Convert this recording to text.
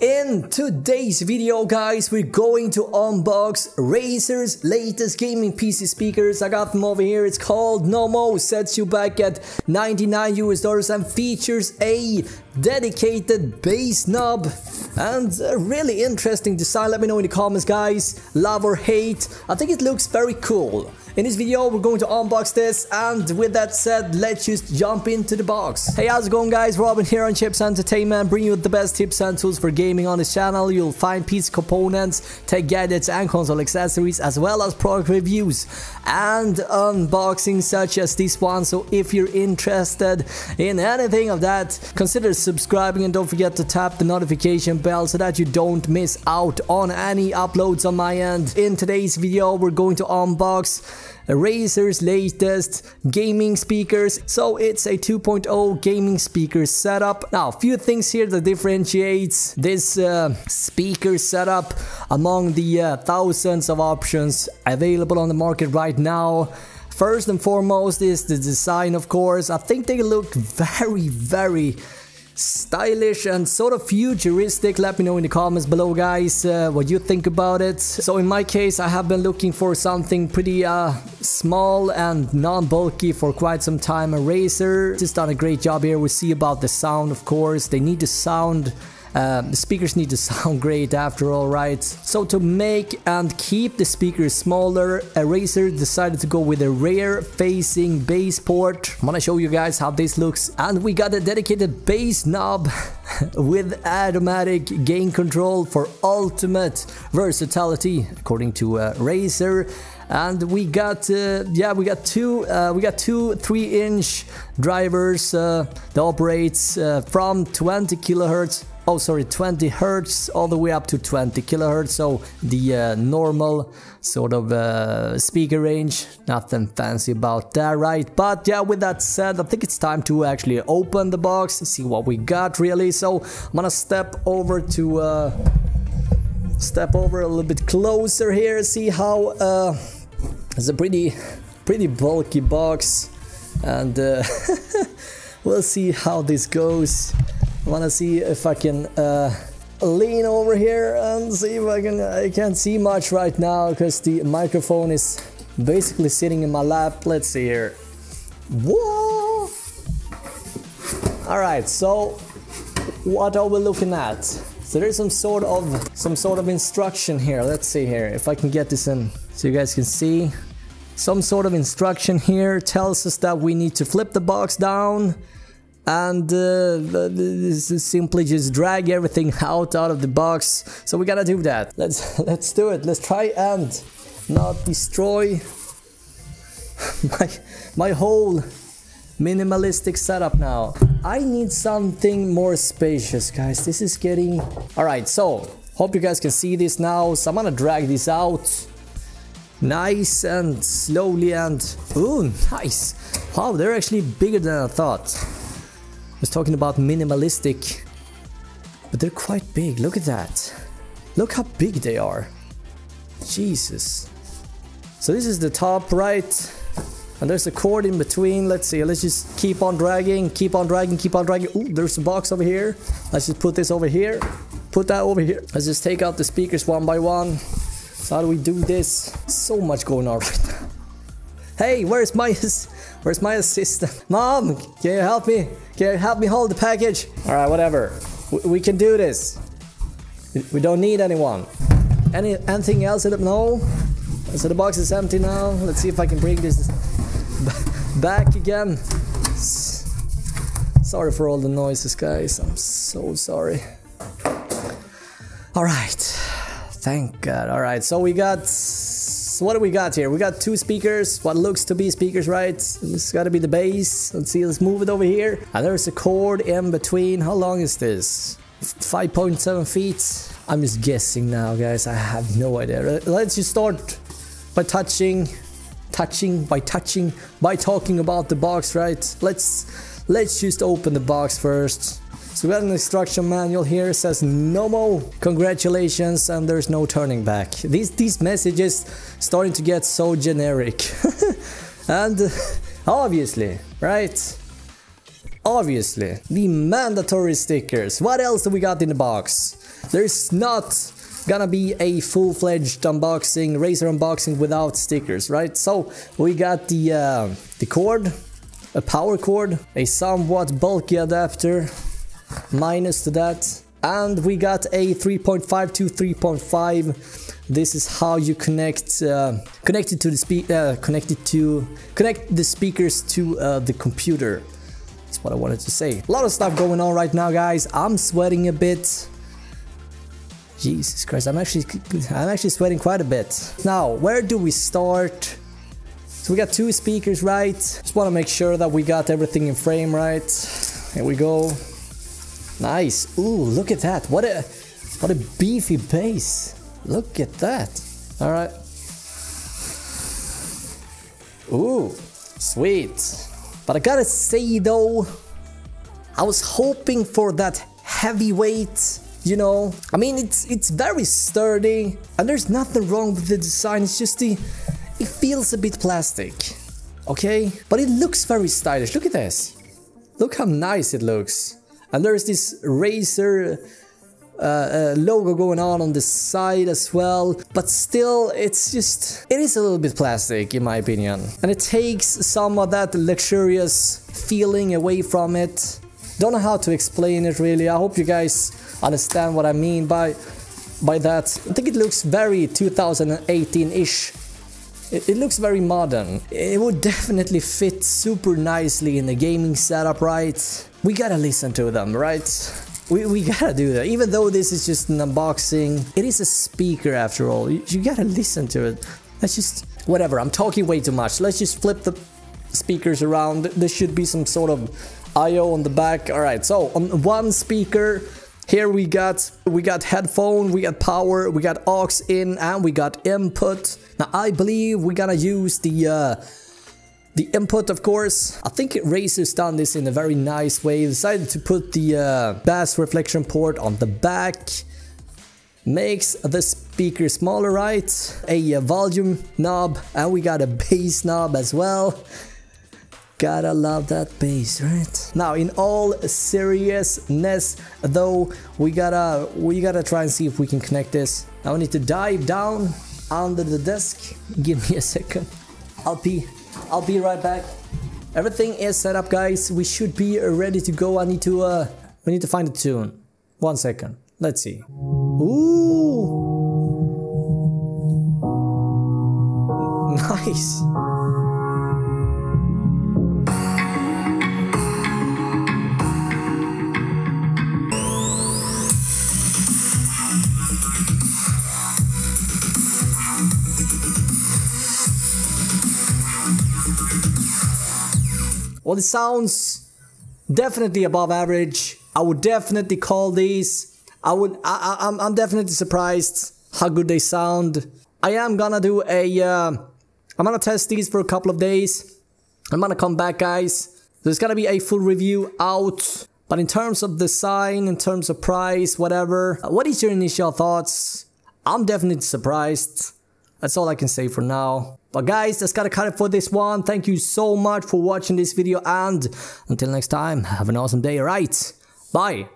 In today's video, guys, we're going to unbox Razer's latest gaming PC speakers. I got them over here. It's called Nommo, sets you back at $99 and features a dedicated bass knob and a really interesting design. Let me know in the comments, guys, love or hate. I think it looks very cool. In this video, we're going to unbox this, and with that said, let's just jump into the box. Hey, how's it going, guys? Robin here on Chips Entertainment, bringing you the best tips and tools for gaming on this channel. You'll find PC components, tech gadgets, and console accessories, as well as product reviews and unboxings such as this one. So if you're interested in anything of that, consider subscribing and don't forget to tap the notification bell so that you don't miss out on any uploads on my end. In today's video, we're going to unbox Razer's latest gaming speakers. So it's a 2.0 gaming speaker setup. Now, a few things here that differentiates this speaker setup among the thousands of options available on the market right now. First and foremost is the design, of course. I think they look very stylish and sort of futuristic. Let me know in the comments below, guys, what you think about it. So in my case, I have been looking for something pretty small and non-bulky for quite some time. Razer just done a great job here. We see about the sound, of course. They need to sound the speakers need to sound great after all, right? So to make and keep the speakers smaller, Razer decided to go with a rear facing bass port. I'm gonna show you guys how this looks. And we got a dedicated bass knob with automatic gain control for ultimate versatility, according to Razer. And we got two 3-inch drivers that operates from 20 kilohertz. Oh, sorry, 20 hertz all the way up to 20 kilohertz. So the normal sort of speaker range. Nothing fancy about that, right? But yeah, with that said, I think it's time to actually open the box, see what we got really. So I'm gonna step over a little bit closer here, see how it's a pretty bulky box, and we'll see how this goes. I wanna see if I can lean over here and see if I can't see much right now because the microphone is basically sitting in my lap. Let's see here. Whoa! Alright, so what are we looking at? So there's some sort of instruction here. Let's see here if I can get this in so you guys can see. Some sort of instruction here tells us that we need to flip the box down and this is simply just drag everything out of the box. So we gotta do that. Let's do it. Let's try and not destroy my whole minimalistic setup now. I need something more spacious, guys. This is getting... Alright, so hope you guys can see this now. So I'm gonna drag this out nice and slowly, and ooh, nice. Wow, they're actually bigger than I thought. I was talking about minimalistic, but they're quite big. Look at that. Look how big they are. Jesus. So this is the top, right? And there's a cord in between. Let's see. Let's just keep on dragging, keep on dragging, keep on dragging. Ooh, there's a box over here. Let's just put this over here. Put that over here. Let's just take out the speakers one by one. So how do we do this? So much going on right now. Hey, where's my assistant? Mom, can you help me? Can you help me hold the package? Alright, whatever. We can do this. We don't need anyone. Anything else? No? So the box is empty now. Let's see if I can bring this back again. Sorry for all the noises, guys. I'm so sorry. Alright. Thank God. Alright, so we got... What do we got here? We got two speakers, what looks to be speakers, right? This gotta be the bass. Let's see, let's move it over here. And there's a cord in between. How long is this? 5.7 feet. I'm just guessing now, guys. I have no idea. Let's just start by talking about the box, right? Let's just open the box first. So we got an instruction manual here. It says Nommo, congratulations, and there's no turning back. These messages starting to get so generic. And obviously, right? Obviously, the mandatory stickers. What else do we got in the box? there's not gonna be a full-fledged unboxing, Razer unboxing without stickers, right? So we got the cord, a power cord, a somewhat bulky adapter, minus to that, and we got a 3.5 to 3.5. This is how you connect the speakers to the computer. That's what I wanted to say. A lot of stuff going on right now, guys. I'm sweating a bit. Jesus Christ, I'm actually sweating quite a bit. Now, where do we start? So we got two speakers, right? Just want to make sure that we got everything in frame, right? Here we go. Nice. Ooh, look at that. What a beefy bass. Look at that. All right. Ooh, sweet. But I gotta say though, I was hoping for that heavyweight. You know, I mean, it's very sturdy, and there's nothing wrong with the design. It's just it feels a bit plastic, okay? But it looks very stylish. Look at this. Look how nice it looks. And there's this Razer logo going on the side as well. But still, it is a little bit plastic in my opinion. And it takes some of that luxurious feeling away from it. Don't know how to explain it really. I hope you guys understand what I mean by that. I think it looks very 2018-ish. It looks very modern. It would definitely fit super nicely in the gaming setup, right? We gotta listen to them, right? We gotta do that. Even though this is just an unboxing, it is a speaker after all. You gotta listen to it. Let's just... whatever, I'm talking way too much. Let's just flip the speakers around. There should be some sort of I/O on the back. Alright, so on one speaker, here we got headphone, we got power, we got aux in, and we got input. Now I believe we're gonna use the input, of course. I think Razer's done this in a very nice way. Decided to put the bass reflection port on the back. Makes the speaker smaller, right? A volume knob, and we got a bass knob as well. Gotta love that bass, right? Now, in all seriousness, though, we gotta try and see if we can connect this. Now we need to dive down under the desk. Give me a second. I'll be right back. Everything is set up, guys. We should be ready to go. We need to find a tune. 1 second. Let's see. Ooh, nice. Well, it sounds definitely above average. I would definitely call these. I'm definitely surprised how good they sound. I am gonna do I'm gonna test these for a couple of days. I'm gonna come back, guys. There's gonna be a full review out. But in terms of design, in terms of price, whatever, what is your initial thoughts? I'm definitely surprised. That's all I can say for now. But guys, that's gotta cut it for this one. Thank you so much for watching this video, and until next time, have an awesome day, alright? Bye!